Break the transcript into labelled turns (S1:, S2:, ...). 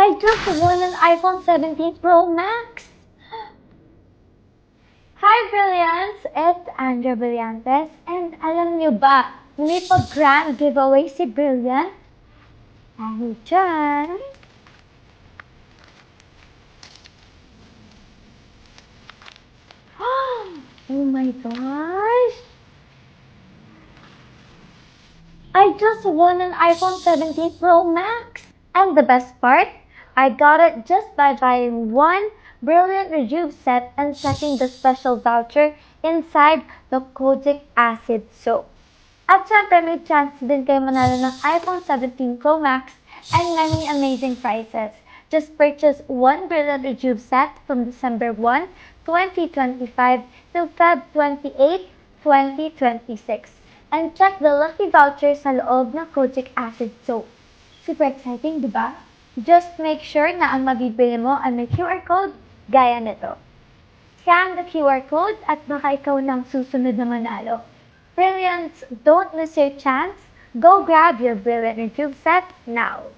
S1: I just won an iPhone 17 Pro Max! Hi, Brilliance! It's Andrea Brillantes. And alam niyo ba, may pag-grand giveaway si Brilliant? Dahil dyan... Oh my gosh! I just won an iPhone 17 Pro Max! And the best part, I got it just by buying one Brilliant Rejuve set and checking the special voucher inside the Kojic Acid Soap. At syempre, may chance din kayo manalo ng iPhone 17 Pro Max and many amazing prizes. Just purchase one Brilliant Rejuve set from December 1, 2025 till Feb 28, 2026. And check the lucky voucher sa loob ng Kojic Acid Soap. Super exciting, di ba? Just make sure na ang mabibili mo ay may QR code gaya nito. Scan the QR code at baka ikaw ng susunod na manalo. Brilliants, don't miss your chance. Go grab your Brilliant Rejuve set now.